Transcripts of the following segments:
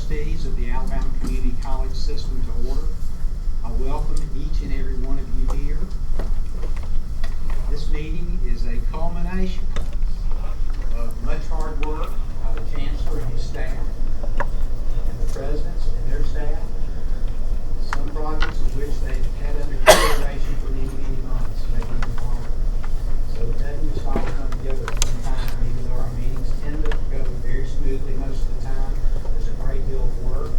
trustees of the Alabama Community College System to order. I welcome each and every one of you here. This meeting is a culmination of much hard work by the Chancellor and his staff, and the presidents and their staff, some projects of which they've had under consideration for many, many months, maybe even longer. So it doesn't just all come together at one time, even though our meetings tend to go very smoothly most of the time. There's a great deal of work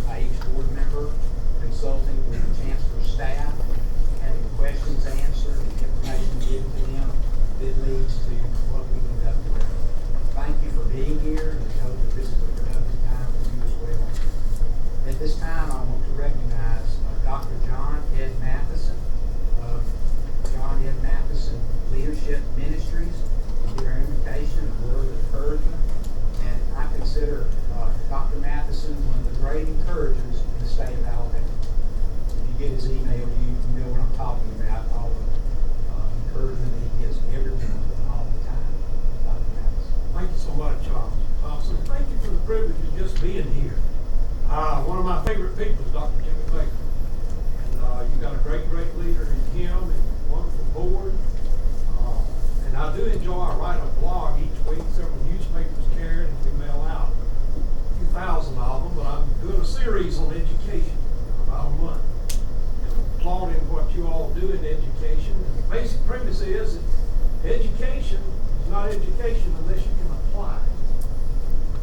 by each board member, consulting with the Chancellor's staff, having questions answered, and information given to them that leads to what we conduct today. Thank you for being here, and we hope that this is a productive time for you as well. At this time, I want to recognize Dr. John Ed Matheson of John Ed Matheson Leadership Ministries, and give our invitation a word of encouragement. And I consider Dr. Matheson one of the great encouragers in the state of Alabama. If you get his email, you know what I'm talking about, all the encouragement that he gives everyone all the time. Dr. Matheson. Thank you so much, Thompson. Thank you for the privilege of just being here. One of my favorite people is Dr. Jimmy Baker. And you've got a great leader in him and a wonderful board. And I do enjoy, I write a blog each week, several newspapers carry it, and we mail out a few thousand of them, but I'm doing a series on education in about a month. And I'm applauding what you all do in education. And the basic premise is that education is not education unless you can apply it.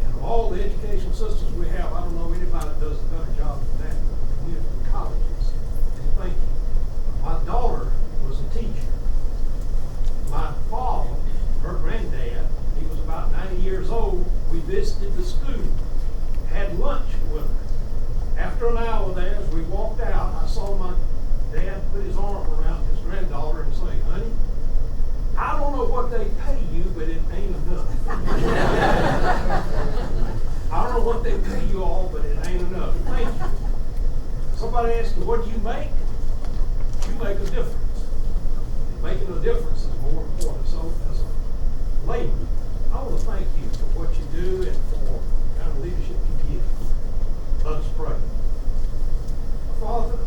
And of all the educational systems we have, I don't know anybody that does a better job than that. Community colleges. And thank you. My daughter was a teacher. My father, her granddad, he was about 90 years old. We visited the school, had lunch with her. After an hour there, as we walked out, I saw my dad put his arm around his granddaughter and say, "Honey, I don't know what they pay you, but it ain't enough." I don't know what they pay you all, but it ain't enough. Thank you. Somebody asked you, what do you make? You make a difference. Making a difference is more important. So as a layman, I want to thank you for what you do and for the kind of leadership you give. Let us pray. Father,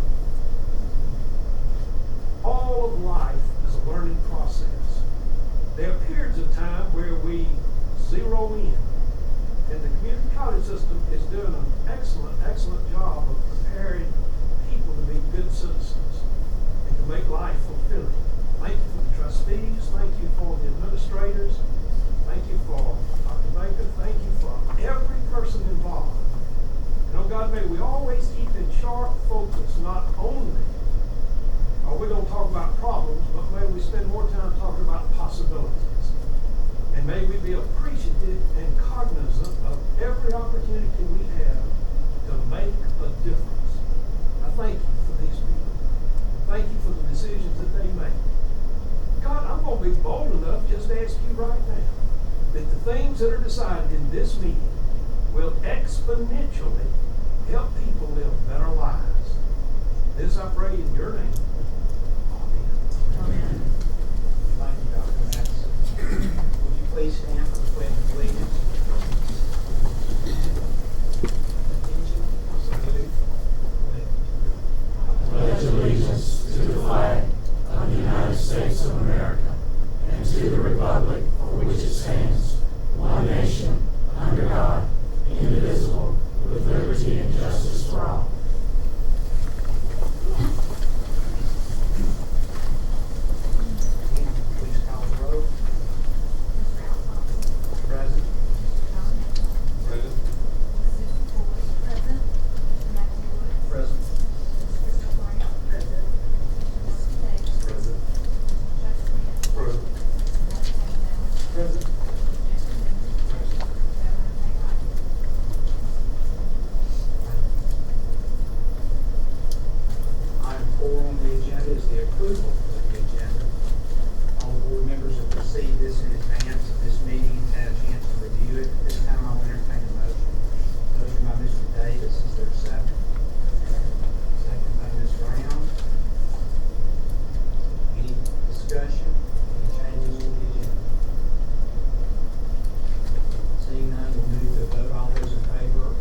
all of life is a learning process. There are periods of time where we zero in. And the community college system is doing an excellent job of preparing people to be good citizens and to make life fulfilling. Thank you for the trustees. Thank you for the administrators. Thank you for Dr. Baker. Thank you for every person involved. And oh God, may we always keep in sharp focus, not only are we going to talk about problems, but may we spend more time talking about possibilities. And may we be appreciative and cognizant of every opportunity we have to make a difference. I thank you for these people. Thank you for the decisions that they make. God, I'm going to be bold enough just to ask you right now that the things that are decided in this meeting will exponentially help people live better lives. This I pray in your name. Amen. Amen. Thank you, Dr. Matheson. Would you please stand for the pledge of allegiance? Pledge allegiance to the flag of the United States of America and to the republic for which it stands, one nation, under God, indivisible, with liberty and justice for all. Please call the roll. Present. Present. Present. Present. Present. Item 4 on the agenda is the approval of the agenda. All the board members have received this in advance of this meeting and had a chance to review it. At this time, I'll entertain a motion. Motion by Mr. Davis. Is there a second? Second by Ms. Brown. Any discussion? Any changes to the agenda? Seeing none, we'll move to a vote. All those in favor of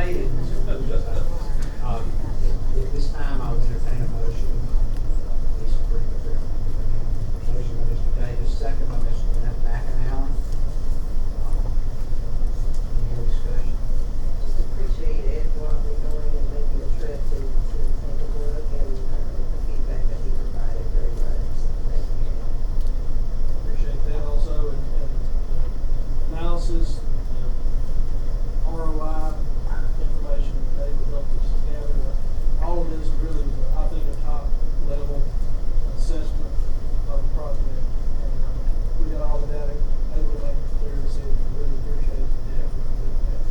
stated, at this time, I'll entertain a motion. Please bring the bill. Motion by Mr. Davis, second by Mr. McAllen. Any more discussion? Just appreciate Ed Watley going and making a trip to take a look and the feedback that he provided very much. So thank you. Appreciate that also, and analysis, ROI information that David helped us gather. All of this really was, I think, a top level assessment of the project. And we got all the data able to make a clear decision. Really appreciate the effort to do that.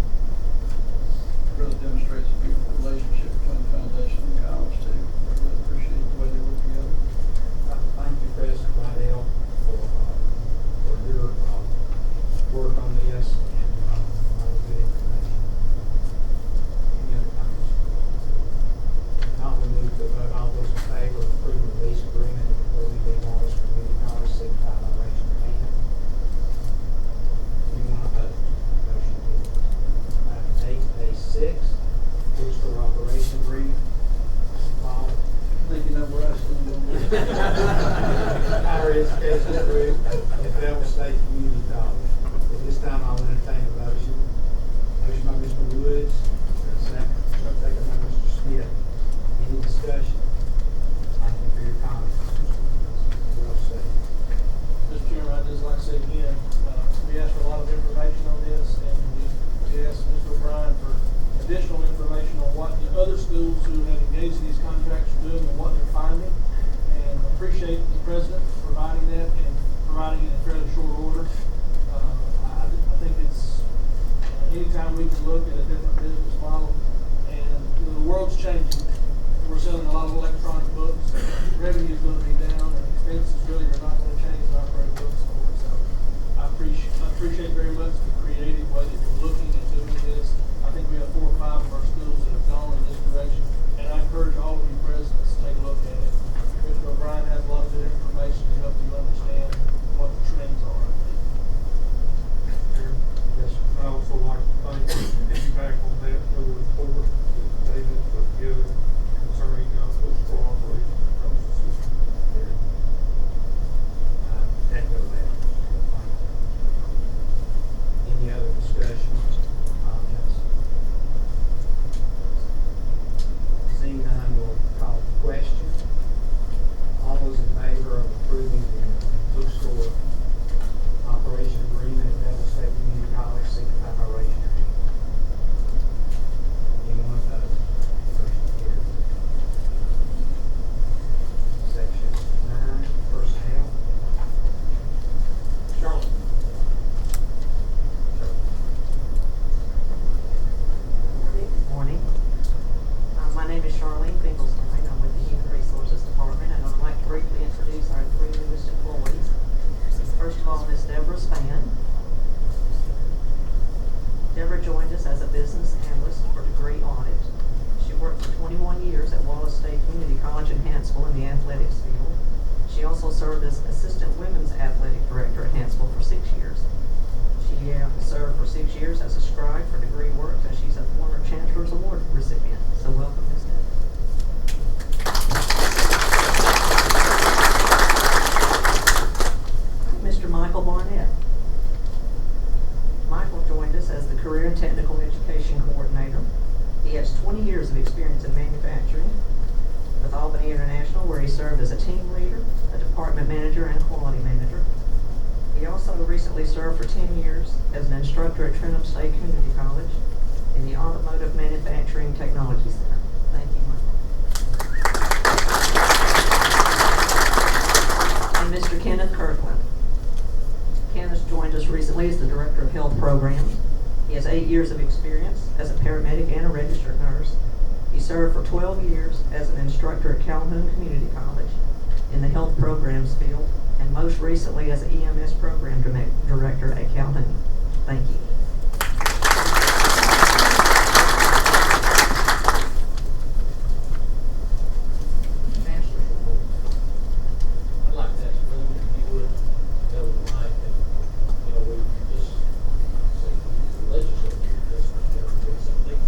It really demonstrates a beautiful relationship between the foundation and the college too. I really appreciate the way they work together. Thank you, President Lydell, for your work on this and all the good information. Any other comments? If not, we move to vote. All those in favor of approving the lease agreement with Willie D. Wallace Community College, signify by raising your hand. Anyone opposed? Motion carries. Item 8A6, bookstore operation agreement. Paul. Thinking of where I stand on this. Higher education group at Belleville State Community College. At this time, I'll entertain a motion. Motion by Mr. Woods, second by Mr. Smith. Any discussion? Thank you for your comments. Well said. Mr. Chairman, I'd just like to say again, we asked for a lot of information on this, and we asked Mr. O'Brien for additional information on what the other schools who have engaged in these contracts are doing and what they're finding. And appreciate the president providing that and providing it in fairly short order. I think it's, anytime we can look at a different business model, and the world's changing. We're selling a lot of electronic books. Revenue is going to be down, and expenses really are not going to change in our current bookstore. So I appreciate very much the creative way that you're looking at doing this. I think we have 4 or 5 of our schools that have gone in this direction, and I encourage all of you presidents to take a look at it. Mr. O'Brien has a lot of good information to help you understand what the trends are. Yes, sir. I also like to thank feedback on that for the report that David put together concerning bookstore operations across the system. Echo that. Any other discussion, comments? Seeing none, we'll call the question. All those in favor of approving the bookstore operation agreement at Belleville State Community College, signify by raising your hand. Anyone opposed? Motion carries. Section 9, personnel. Charlotte. Morning. My name is Charlene Finkelstein. I'm with the Human Resources Department, and I'd like to briefly introduce our 3 newest employees. First of all, Ms. Deborah Spann. Deborah joined us as a business analyst for degree audit. She worked for 21 years at Wallace State Community College in Hanceville in the athletics field. She also served as assistant women's athletic director at Hanceville for 6 years. She served for 6 years as a scribe for degree work, and she's a former Chancellor's Award recipient. So welcome, Ms. Deborah. Mr. Michael Barnett. Michael joined us as the Career and Technical Education Coordinator. He has 20 years of experience in manufacturing with Albany International, where he served as a team leader, a department manager, and quality manager. He also recently served for 10 years as an instructor at Trentham State Community College in the Automotive Manufacturing Technology Center. Thank you, Michael. And Mr. Kenneth Kirkland. Kenneth joined us recently as the Director of Health Programs. He has 8 years of experience as a paramedic and a registered nurse. He served for 12 years as an instructor at Calhoun Community College in the health programs field, and most recently as an EMS program director at Calhoun. Thank you. Chancellor's report. I'd like to ask the room if you would go to the mic and, we just say the legislature just doing something.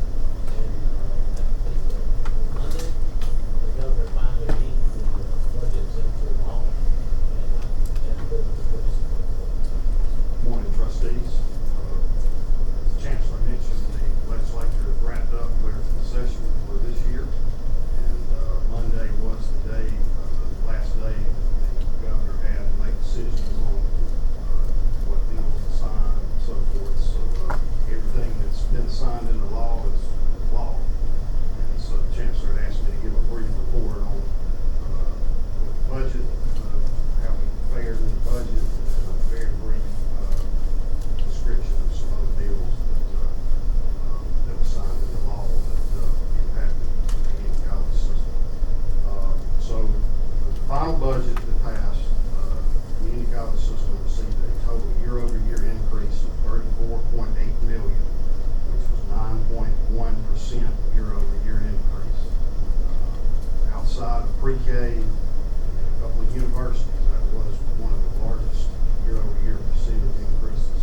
pre-K, and a couple of universities. That was one of the largest year-over-year percentage increases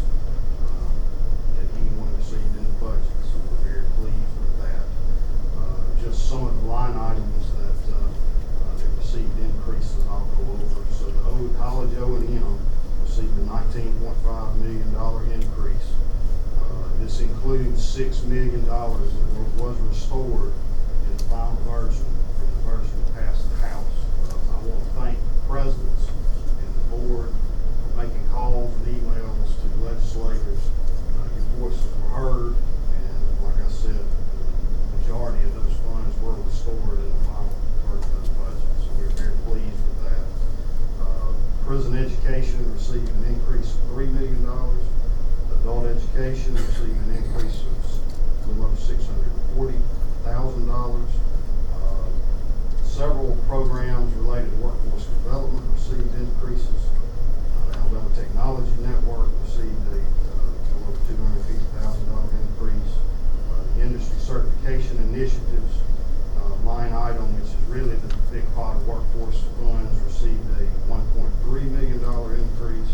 that anyone received in the budget, so we're very pleased with that. Just some of the line items that received increases I'll go over. So the college O&M received a $19.5 million increase. This includes $6 million that was restored in the final version, in the version that passed the House. I want to thank the presidents and the board for making calls and emails to legislators. Your voices were heard, and like I said, the majority of those funds were restored in the final version of the budget, so we're very pleased with that. Prison education received an increase of $3 million. Adult education received an increase of a little over $640,000. Several programs related to workforce development received increases. The Alabama Technology Network received a little over $250,000 increase. The industry certification initiatives line item, which is really the big pot of workforce funds, received a $1.3 million increase.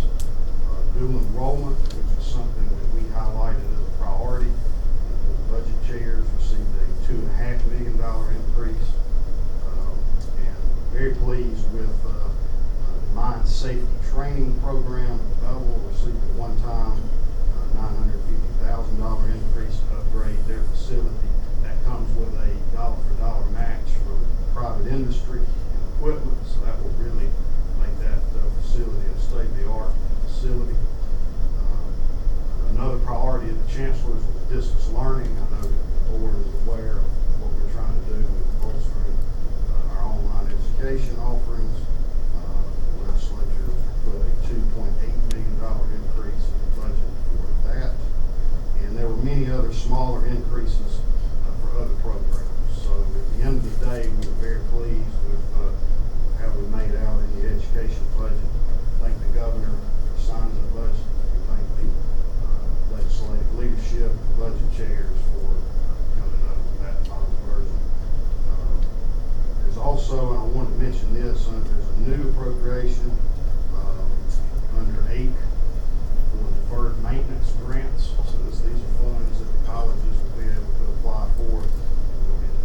Dual enrollment, which is something that we highlighted as a priority. The budget chairs received a $2.5 million increase. And very pleased with the mine safety training program. Bevel received a one-time $950,000 increase to upgrade their facility. That comes with a dollar-for-dollar match from private industry and equipment, so that will really make that facility a state-of-the-art facility. Another priority of the chancellor's was distance learning. I know that the board is aware of what we're trying to do with bolstering our online education offerings. The legislature put a $2.8 million increase in the budget for that. And there were many other smaller increases for other programs. So at the end of the day, we were very pleased with how we made out in the education budget. Thank the governor for signing the budget. We thank the legislative leadership, the budget chairs for coming up with that final version. There's also, and I want to mention this, there's a new appropriation under 8 for deferred maintenance grants. So these are funds that the colleges will be able to apply for in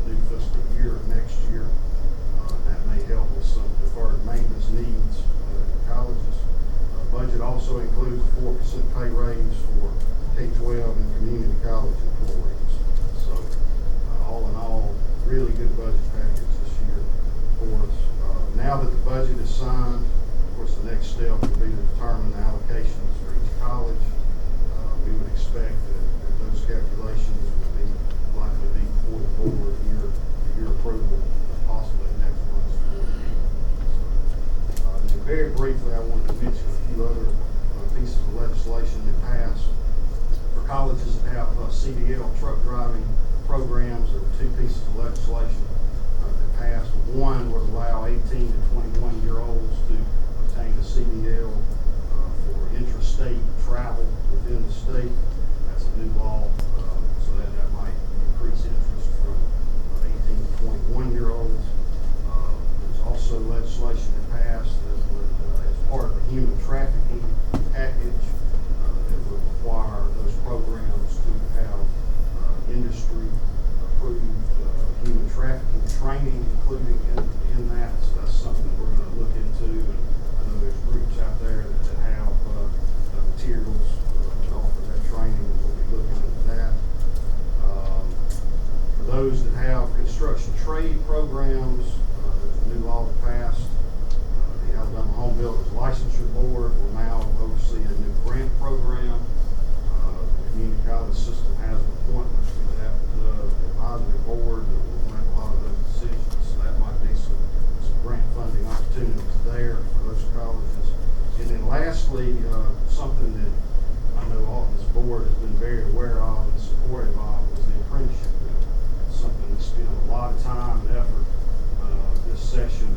the new fiscal year of next year. That may help with some deferred maintenance needs at the colleges. Budget also includes a 4% pay raise for K-12 and community college employees. So all in all, really good budget package this year for us. Now that the budget is signed, of course the next step will be to determine the allocations for each college. We would expect that those calculations would be likely to be before the board for your approval, possibly next month's board meeting. And very briefly, I wanted to mention a few other pieces of legislation that passed. For colleges that have CDL truck driving programs, there were 2 pieces of legislation that passed. One would allow 18 to 21-year-olds to obtain a CDL for intrastate travel within the state. That's a new law, so that might increase interest from 18 to 21-year-olds. There's also legislation that passed that would, as part of the human trafficking package, that would require those programs to have industry-approved human trafficking training included in that. So that's something we're going to look into. And I know there's groups out there that have materials that offer that training. We'll be looking into that. For those that have construction trade programs, there's a new law that passed. The Alabama Home Builders Licensure Board will now oversee a new grant program. The community college system has appointments to that advisory board that will make a lot of those decisions. So that might be some grant funding opportunities there for those colleges. And then lastly, something that I know all this board has been very aware of and supportive of was the apprenticeship bill. It's something we spent a lot of time and effort this session.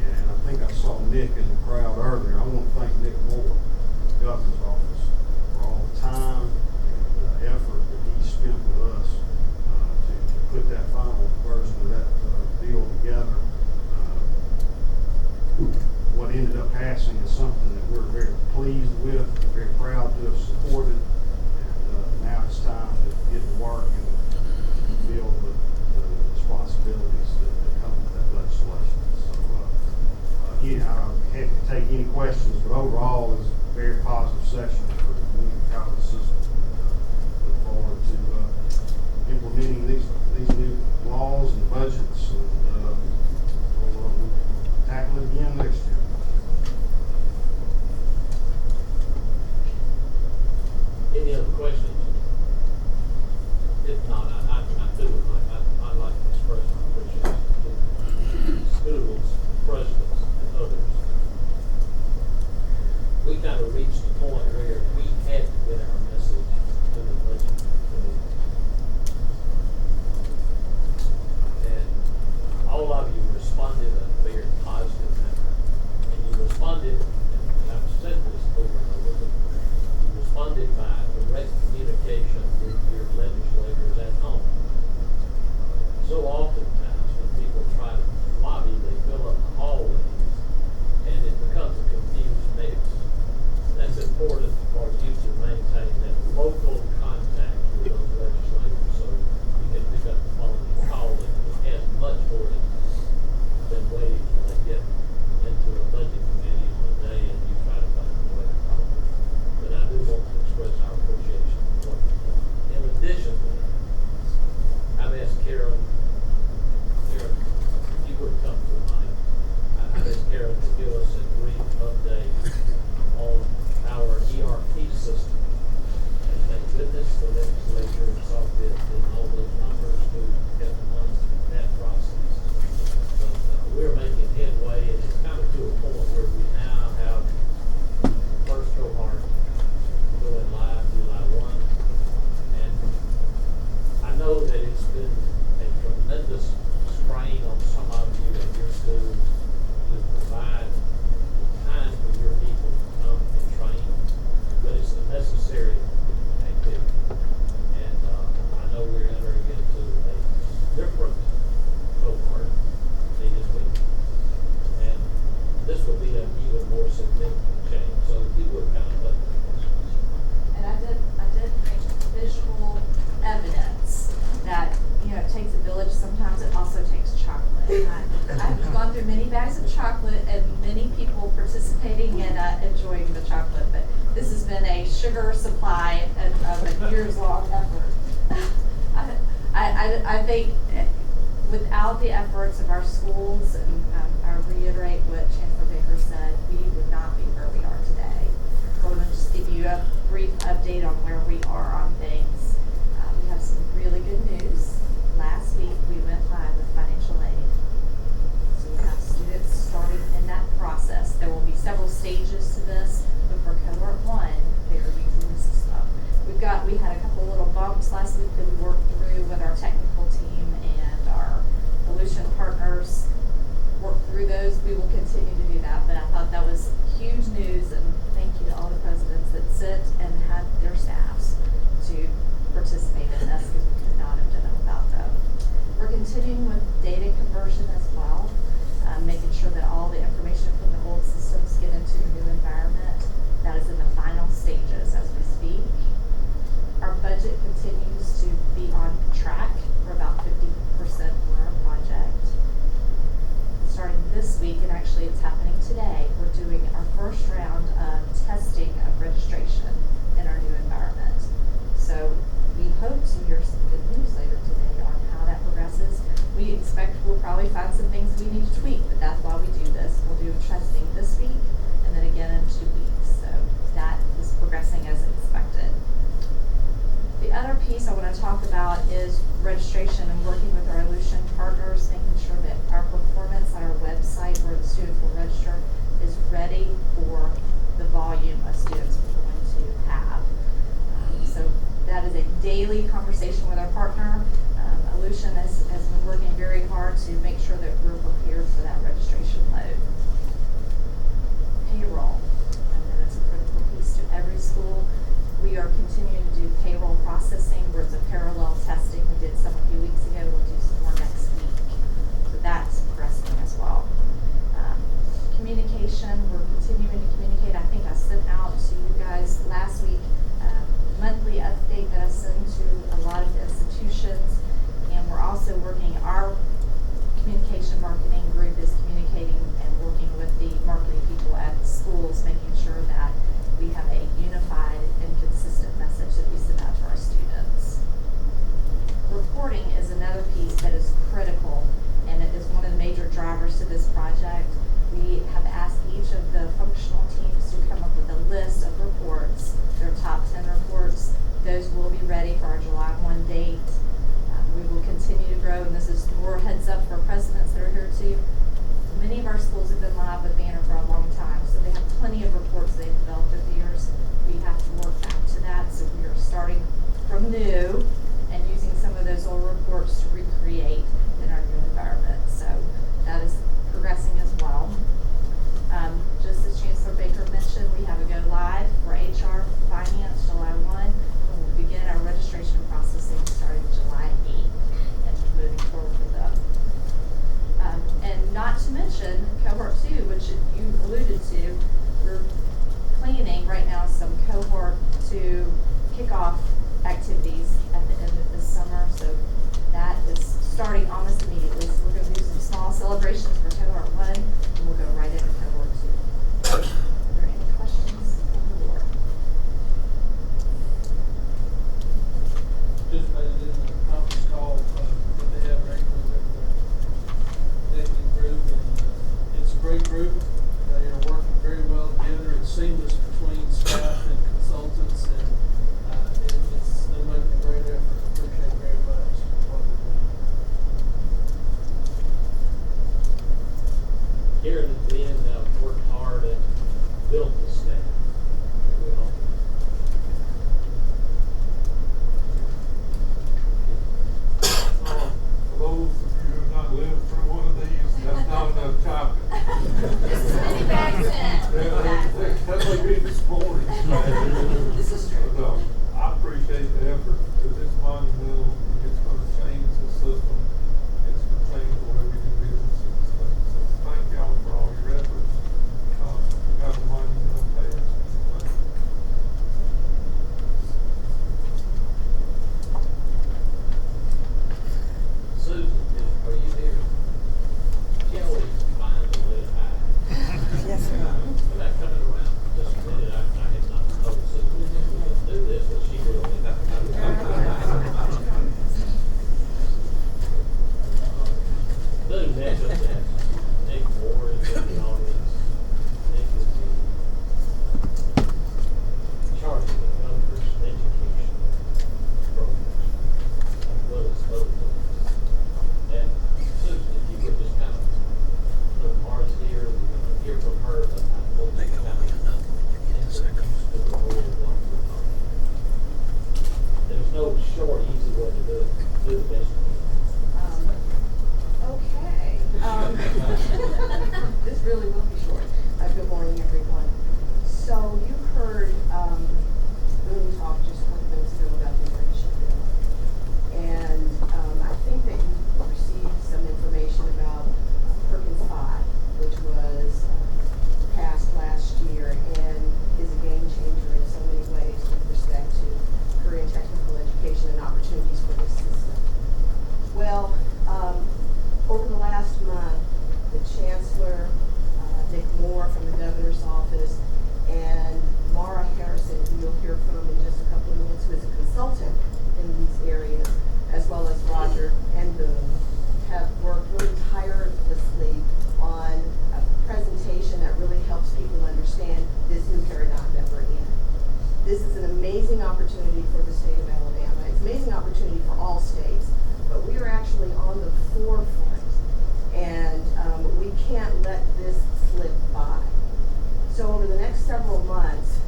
And I think I saw Nick in the crowd earlier. I want to thank Nick Moore, the governor's office, for all the time and effort that he spent with us guys of chocolate and many people participating and enjoying the chocolate, but this has been a sugar supply of a years-long effort. I think without the efforts of our schools, and I reiterate what Chancellor Baker said, we would not be where we are today. So I'm going to just give you a brief update on where we are on things. We have some really good news. Last week we went live with financial aid. So we have students starting in that process. There will be several stages to this, but for cohort 1, they are using the system. We had a couple little bumps last week that we worked through with our technical team and our solution partners. Work through those. We will continue to do that, but I thought that was huge news, and thank you to all the presidents that sit and had their staffs to participate in this, because we could not have done it without them. We're continuing with data conversion as well, making sure that all the information from the old systems get into the new environment. That is in the final stages as we speak. Our budget continues to be on track for about 50% for our project. Starting this week, and actually it's happening today, we're doing our first round of testing of registration in our new environment. So we hope to hear some good news later today on how that progresses. We expect we'll probably find some things we need to tweak, but that's why we do this. We'll do testing this week and then again in 2 weeks. So that is progressing as expected. The other piece I want to talk about is registration and working with our Elution partners, making sure that our performance on our website where the students will register is ready for the volume of students we're going to have. So that is a daily conversation with our partner. Elution has been working very hard to make sure that we're prepared for that registration load. Payroll, I know that's a critical piece to every school. We are continuing to do payroll processing where it's a parallel testing. We did some a few weeks ago. We'll do some more next week. So that's progressing as well. Communication, we're continuing to communicate. I think I sent out to you guys last week monthly update that I send to a lot of the institutions, and we're also working, our communication marketing group is communicating and working with the marketing people at the schools, making sure that we have a unified and consistent message that we send out to our students. Reporting is another piece that is critical, and it is one of the major drivers to this project. We have asked each of the functional teams to come up with a list of reports, their top 10 reports. Those will be ready for our July 1 date. We will continue to grow, and this is more heads up for presidents that are here too. really will be short. Good morning, everyone. So you heard Boone talk just a couple minutes ago about the apprenticeship bill. And I think that you received some information about Perkins 5, which was passed last year and is a game changer in so many ways with respect to career and technical education and opportunities for this system. Well, over the last month, the Chancellor, Nick Moore from the Governor's Office, and Mara Harrison, who you'll hear from in just a couple of minutes, who is a consultant in these areas, as well as Roger and Boone, have worked really tirelessly on a presentation that really helps people understand this new paradigm that we're in. This is an amazing opportunity for the state of Alabama. It's an amazing opportunity for all states, but we are actually on the forefront, and we can't let this slip by. So over the next several months,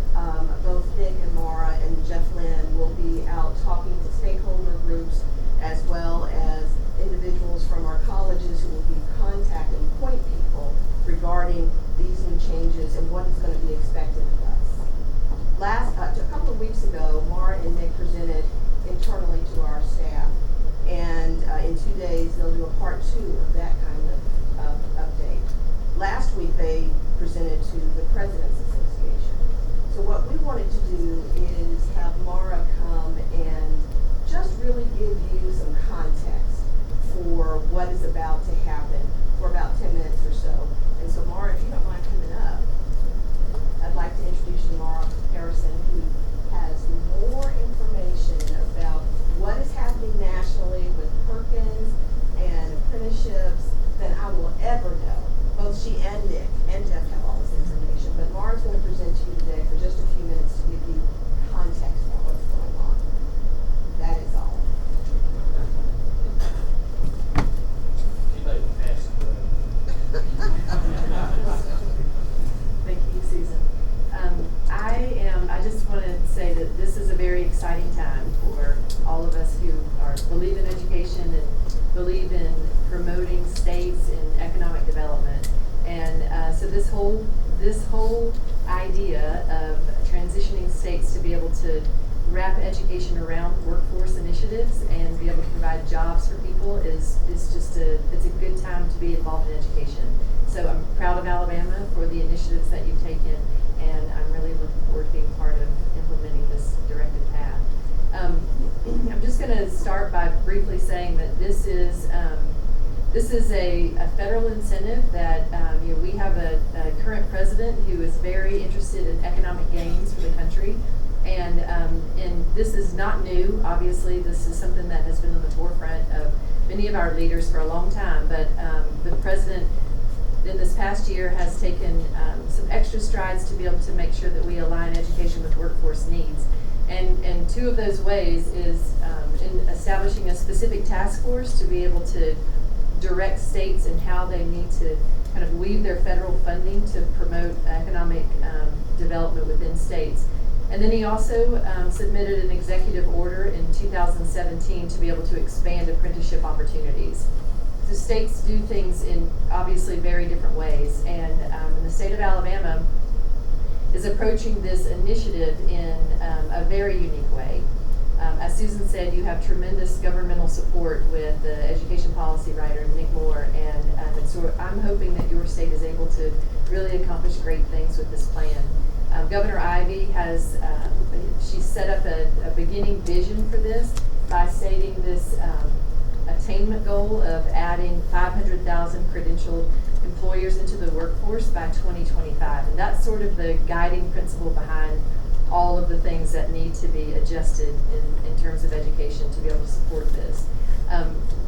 both Nick and Mara and Jeff Lynn will be out talking to stakeholder groups as well as individuals from our colleges who will be contacting point people regarding these new changes and what is going to be expected of us. A couple of weeks ago, Mara and Nick presented internally to our staff, and in 2 days they'll do a part 2 of that kind of update. Last week they presented to the President's Association. So what we wanted to do is have Mara come and just really give you some context for what is about to happen for about 10 minutes or so. And so Mara, if you don't mind coming up, I'd like to introduce you to Mara Harrison, who has more information about what is happening nationally with Perkins and apprenticeships than I will ever know. Both she and Nick and Jeff have all this information, but Mara's going to present to you today for just a few minutes to give you context about what's going on. That is all. She may be passing, Thank you, Susan. I just want to say that this is a very exciting time for all of us who believe in education and believe in promoting states in economic development. And so this whole idea of transitioning states to be able to wrap education around workforce initiatives and be able to provide jobs for people is just it's a good time to be involved in education. So I'm proud of Alabama for the initiatives that you've taken, and I'm really looking forward to being part of implementing this directed path. I'm just going to start by briefly saying that this is a federal incentive that we have a current president who is very interested in economic gains for the country, and this is not new. Obviously, this is something that has been on the forefront of many of our leaders for a long time, but the president in this past year has taken some extra strides to be able to make sure that we align education with workforce needs. And two of those ways is in establishing a specific task force to be able to direct states in how they need to kind of weave their federal funding to promote economic development within states. And then he also submitted an executive order in 2017 to be able to expand apprenticeship opportunities. So states do things in obviously very different ways, and the state of Alabama is approaching this initiative in a very unique way. As Susan said, you have tremendous governmental support with the education policy writer, Nick Moore, and so I'm hoping that your state is able to really accomplish great things with this plan. Governor Ivey has, she set up a beginning vision for this by stating this attainment goal of adding 500,000 credentialed employers into the workforce by 2025. And that's sort of the guiding principle behind all of the things that need to be adjusted in terms of education to be able to support this.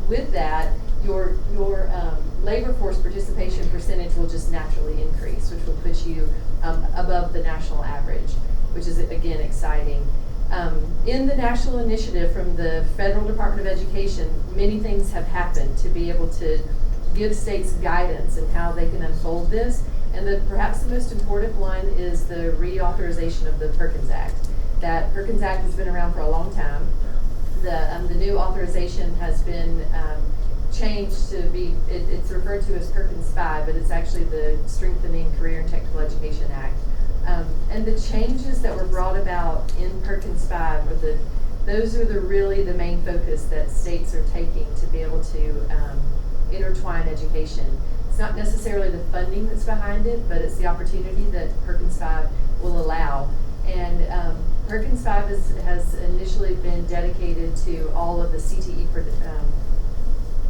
With that, your labor force participation percentage will just naturally increase, which will put you above the national average, which is, again, exciting. In the national initiative from the Federal Department of Education, many things have happened to be able to give states guidance in how they can unfold this. And perhaps the most important one is the reauthorization of the Perkins Act. That Perkins Act has been around for a long time. The new authorization has been changed to be, it's referred to as Perkins 5, but it's actually the Strengthening Career and Technical Education Act. And the changes that were brought about in Perkins 5 those are really the main focus that states are taking to be able to intertwine education. It's not necessarily the funding that's behind it, but it's the opportunity that Perkins 5 will allow. And Perkins 5 has initially been dedicated to all of the CTE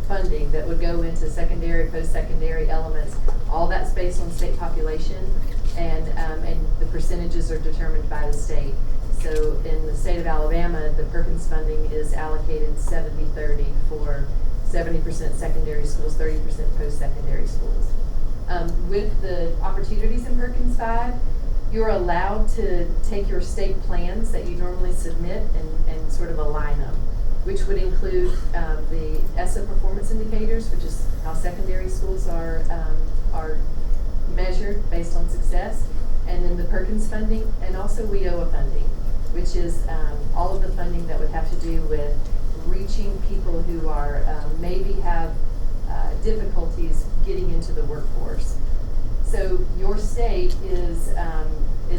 funding that would go into secondary, post-secondary elements. All that's based on state population, and the percentages are determined by the state. So in the state of Alabama, the Perkins funding is allocated 70-30 for 70% secondary schools, 30% post-secondary schools. With the opportunities in Perkins 5, you're allowed to take your state plans that you normally submit and sort of align them, which would include the ESSA performance indicators, which is how secondary schools are measured based on success, and then the Perkins funding, and also WIOA funding, which is all of the funding that would have to do with reaching people who are maybe have difficulties getting into the workforce. So your state is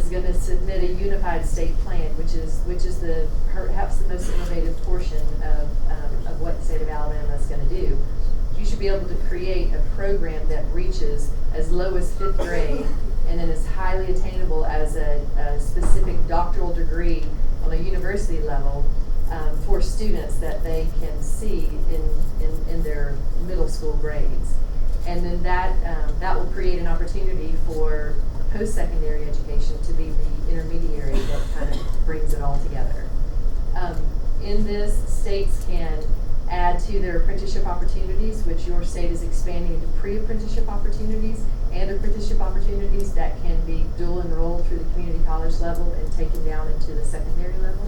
going to submit a unified state plan, which is the perhaps the most innovative portion of what the state of Alabama is going to do. You should be able to create a program that reaches as low as 5th grade and then is highly attainable as a specific doctoral degree on a university level for students that they can see in their middle school grades. And then that will create an opportunity for post-secondary education to be the intermediary that kind of brings it all together. In this, states can add to their apprenticeship opportunities, which your state is expanding into pre-apprenticeship opportunities and apprenticeship opportunities that can be dual enrolled through the community college level and taken down into the secondary level.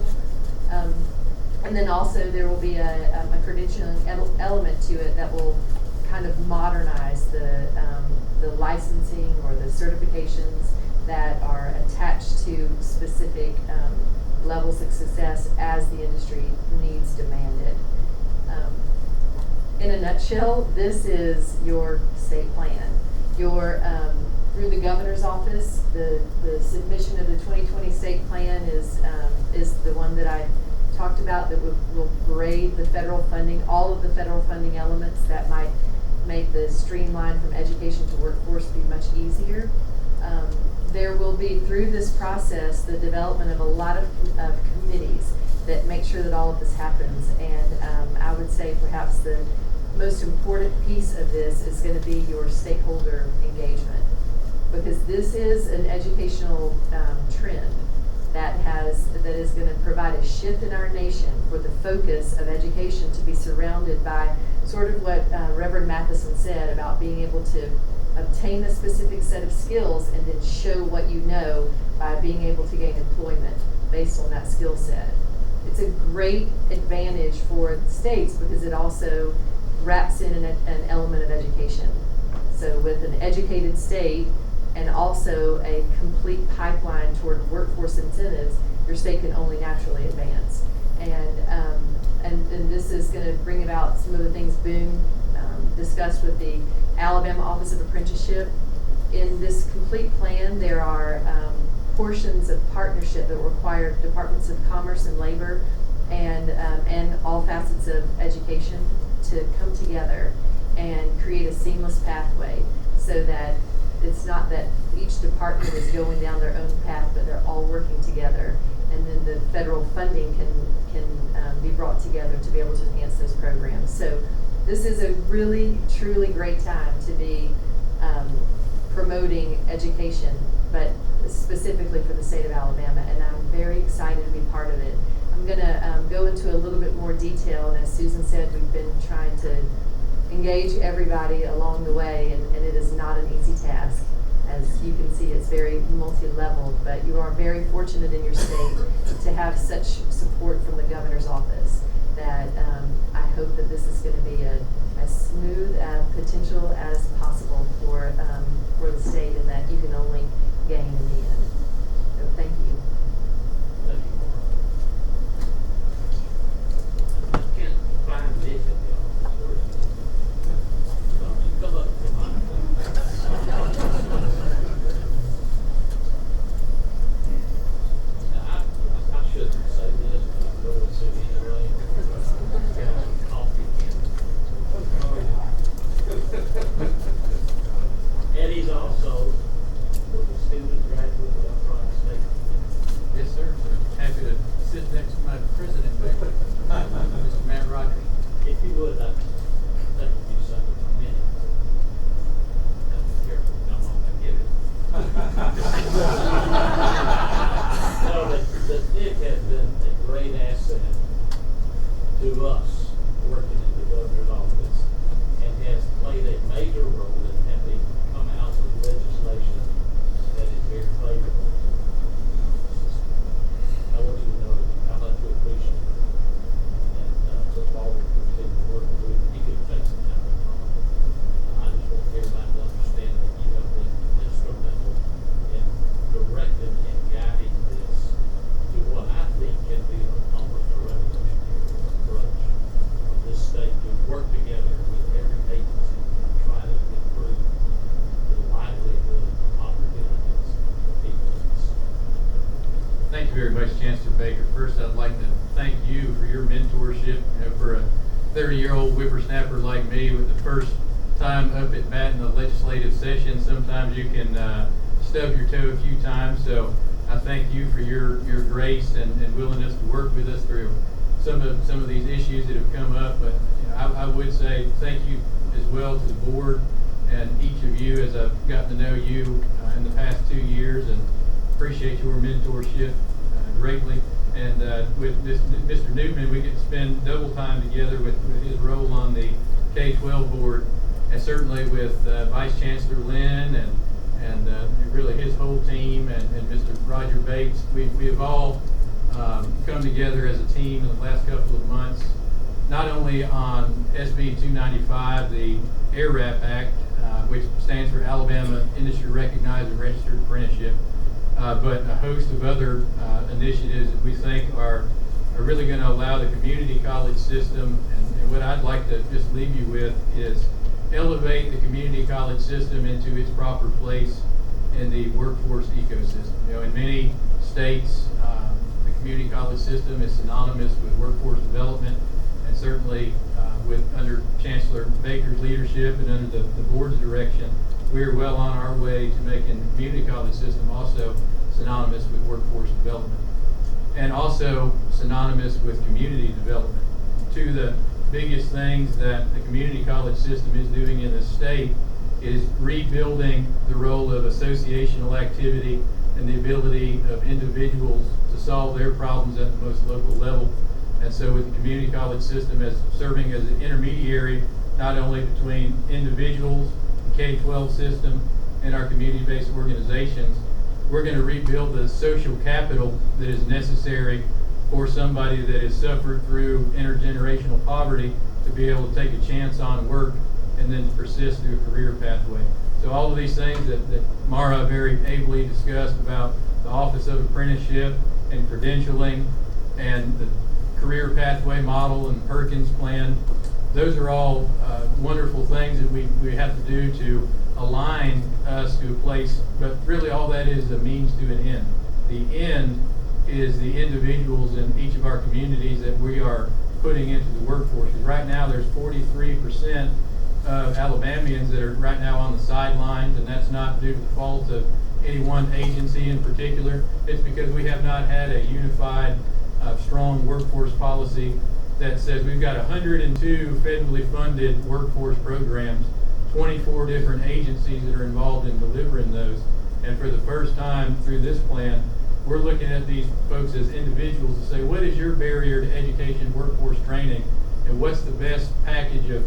And then also there will be a credentialing element to it that will kind of modernize the licensing or the certifications that are attached to specific levels of success as the industry needs demanded. In a nutshell, this is your state plan. Through the governor's office, the submission of the 2020 state plan is the one that I talked about, that will grade the federal funding, all of the federal funding elements that might make the streamline from education to workforce be much easier. There will be, through this process, the development of a lot of committees that make sure that all of this happens. And I would say perhaps the most important piece of this is going to be your stakeholder engagement, because this is an educational trend that is going to provide a shift in our nation for the focus of education to be surrounded by sort of what Reverend Matheson said about being able to obtain a specific set of skills and then show what you know by being able to gain employment based on that skill set. It's a great advantage for the states because it also wraps in an element of education. So with an educated state and also a complete pipeline toward workforce incentives, your state can only naturally advance. And this is going to bring about some of the things Boone discussed with the Alabama Office of Apprenticeship. In this complete plan, there are portions of partnership that require departments of commerce and labor and all facets of education to come together and create a seamless pathway, so that it's not that each department is going down their own path, but they're all working together, and then the federal funding can be brought together to be able to enhance those programs. So this is a really, truly great time to be promoting education, but specifically for the state of Alabama, and I'm very excited to be part of it. I'm going to go into a little bit more detail, and as Susan said, we've been trying to engage everybody along the way, and it is not an easy task. As you can see, it's very multi-leveled, but you are very fortunate in your state to have such support from the governor's office that I hope that this is going to be as smooth potential as possible for the state, and that you can only gain in the end. So thank you. Thank you, Maura. I can't find this in the office. Where is it? 30-year-old whippersnapper like me, with the first time up at bat in the legislative session, sometimes you can stub your toe a few times. So I thank you for your grace and willingness to work with us through some of these issues that have come up. But I would say thank you as well to the board and each of you as I've gotten to know you in the past 2 years, and appreciate your mentorship greatly. And with Mr. Newman, we get to spend double time together with his role on the K-12 board, and certainly with Vice Chancellor Lynn and really his whole team, and Mr. Roger Bates. We have all come together as a team in the last couple of months, not only on SB 295, the AIRRAP Act, which stands for Alabama Industry Recognized and Registered Apprenticeship, but a host of other initiatives that we think are really going to allow the community college system. And what I'd like to just leave you with is elevate the community college system into its proper place in the workforce ecosystem. In many states, the community college system is synonymous with workforce development, and certainly under Chancellor Baker's leadership and under the board's direction, we're well on our way to making the community college system also synonymous with workforce development, and also synonymous with community development. Two of the biggest things that the community college system is doing in the state is rebuilding the role of associational activity and the ability of individuals to solve their problems at the most local level. And so with the community college system as serving as an intermediary, not only between individuals, the K-12 system, and our community-based organizations, we're going to rebuild the social capital that is necessary for somebody that has suffered through intergenerational poverty to be able to take a chance on work and then to persist through a career pathway. So all of these things that Mara very ably discussed about the Office of Apprenticeship and credentialing and the career pathway model and Perkins plan, those are all wonderful things that we have to do to align us to a place, but really all that is a means to an end. The end is the individuals in each of our communities that we are putting into the workforce. Right now there's 43% of Alabamians that are right now on the sidelines, and that's not due to the fault of any one agency in particular. It's because we have not had a unified, strong workforce policy that says we've got 102 federally funded workforce programs, 24 different agencies that are involved in delivering those. And for the first time through this plan, we're looking at these folks as individuals to say, what is your barrier to education, workforce training, and what's the best package of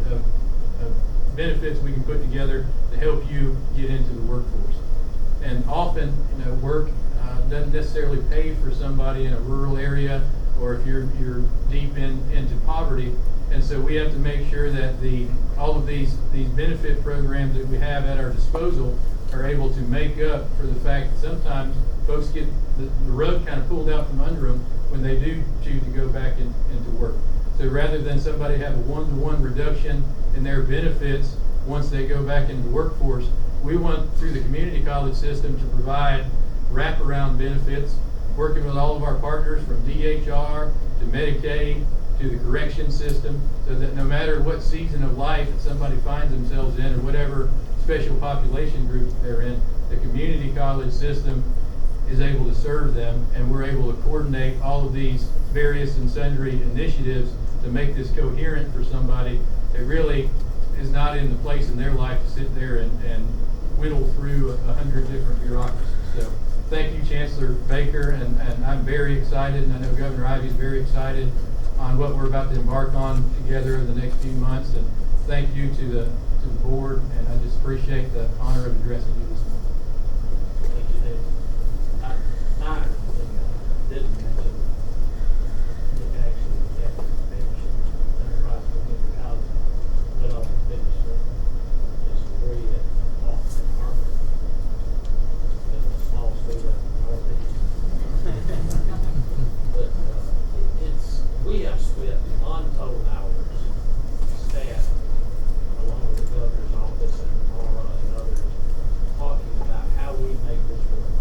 benefits we can put together to help you get into the workforce. And often, work doesn't necessarily pay for somebody in a rural area, or if you're deep into poverty. And so we have to make sure that all of these benefit programs that we have at our disposal are able to make up for the fact that sometimes folks get the rug kind of pulled out from under them when they do choose to go back into work. So rather than somebody have a one-to-one reduction in their benefits once they go back into the workforce, we want through the community college system to provide wraparound benefits, working with all of our partners from DHR to Medicaid to the correction system, so that no matter what season of life that somebody finds themselves in or whatever special population group they're in, the community college system is able to serve them, and we're able to coordinate all of these various and sundry initiatives to make this coherent for somebody that really is not in the place in their life to sit there and whittle through 100 different bureaucracies. So thank you, Chancellor Baker, and I'm very excited, and I know Governor Ivey's very excited on what we're about to embark on together in the next few months. And thank you to the board, and I just appreciate the honor of addressing you this morning. Thank you, David. I didn't mention that actually the membership enterprise community college went on to finish his degree at Austin Harvard. It's a small school up in the Northeast. But we have spent untold hours, staff, along with the governor's office and Mara and others, talking about how we make this work.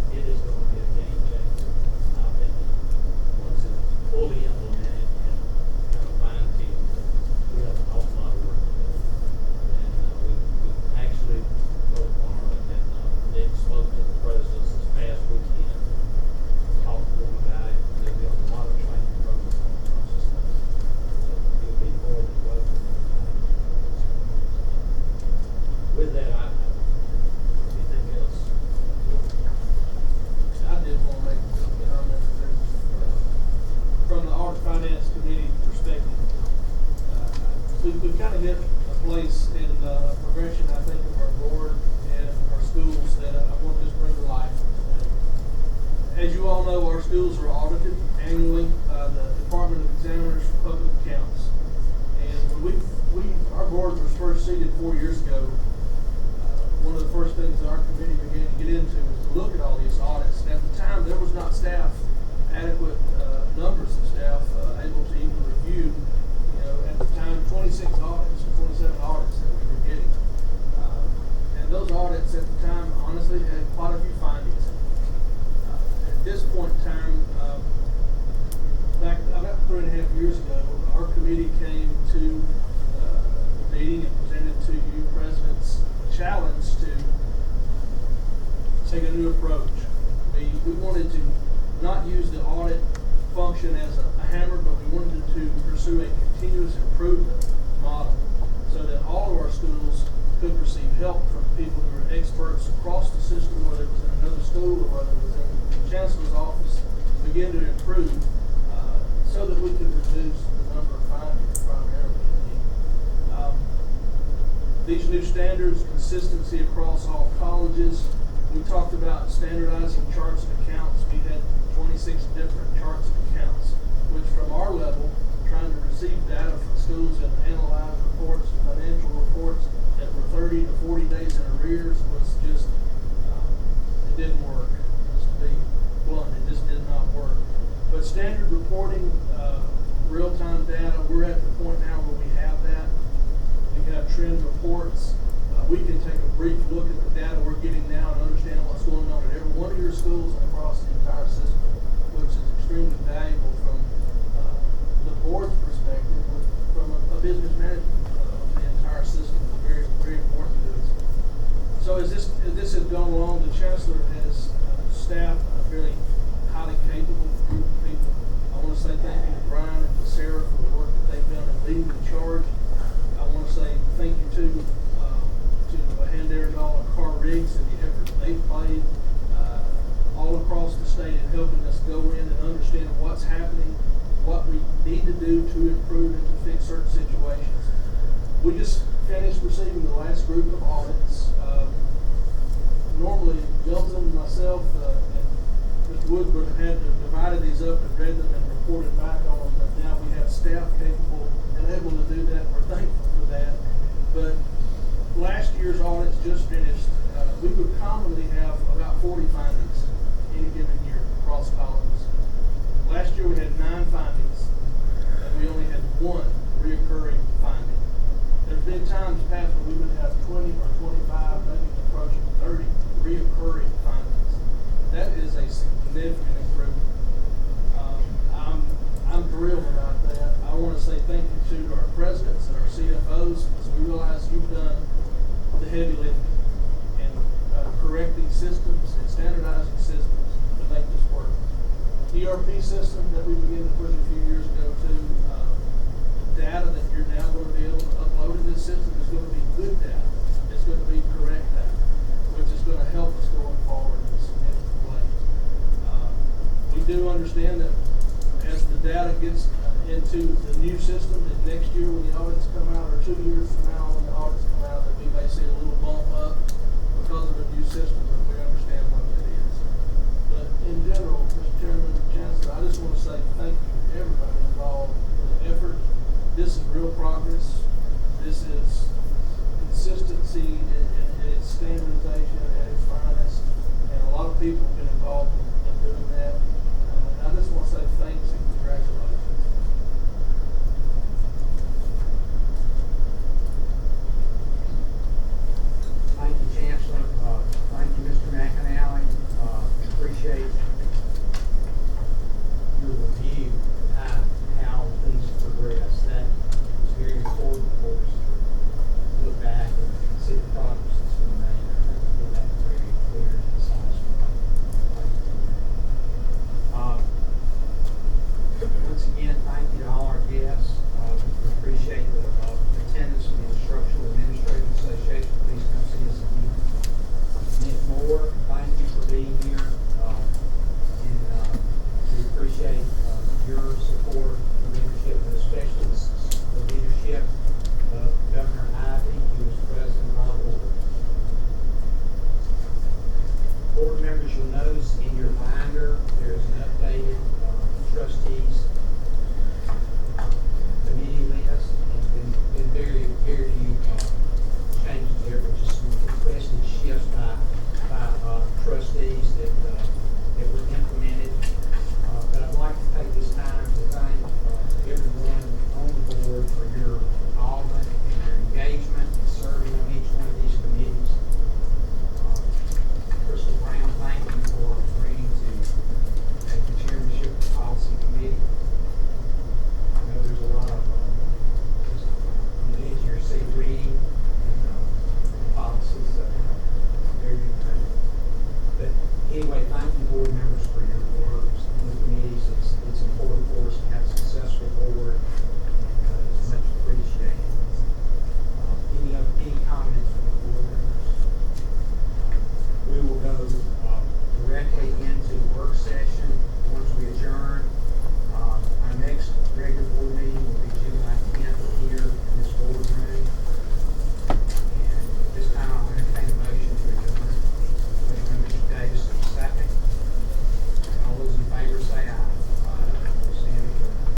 proceeded 4 years ago, one of the first things that our committee began to get into was to look at all these audits. And at the time, there was not adequate numbers of staff able to even review, at the time, 26 audits, or 27 audits that we were getting. And those audits at the time, honestly, had quite a few findings. At this point in time, back about 3.5 years ago, our committee came to a meeting and presented to you presidents a challenge to take a new approach. We wanted to not use the audit function as a hammer, but we wanted to pursue a continuous improvement model so that all of our schools could receive help from people who are experts across the system, whether it was in another school or whether it was in the chancellor's office, begin to improve so that we could reduce the number of findings primarily. These new standards, consistency across all colleges. We talked about standardizing charts of accounts. We had 26 different charts of accounts, which from our level, trying to receive data from schools and analyze reports, financial reports that were 30 to 40 days in arrears was just, it didn't work. Just to be blunt, it just did not work. But standard reporting, real-time data, we're at the point now where we have that. We have trend reports. We can take a brief look at the data we're getting now and understand what's going on at every one of your schools and across the entire system, which is extremely valuable from the board's perspective, from a business management of the entire system. It's very, very important to us. So as this has gone along, the chancellor has staffed a fairly highly capable group of people. I want to say thank you to Brian and to Sarah for the work that they've done in leading the charge. I want to say thank you to Handler and Carr Riggs and the effort that they've played all across the state in helping us go in and understand what's happening, what we need to do to improve and to fix certain situations. We just finished receiving the last group of audits. Normally, Milton, myself, and Mr. Woodward had divided these up and read them and reported back on them, but now we have staff capable and able to do that. We're thankful for that. But last year's audits just finished. We would commonly have about 40 findings any given year across colleges. Last year we had 9 findings, and we only had 1 reoccurring finding. There's been times past where we would have 20 or 25, maybe approaching 30 reoccurring findings. That is a significant improvement. I'm thrilled about that. I want to say thank you to our presidents and our CFOs, because we realize you've done the heavy lifting and correcting systems and standardizing systems to make this work. ERP system that we began to push a few years ago to, the data that you're now going to be able to upload in this system is going to be good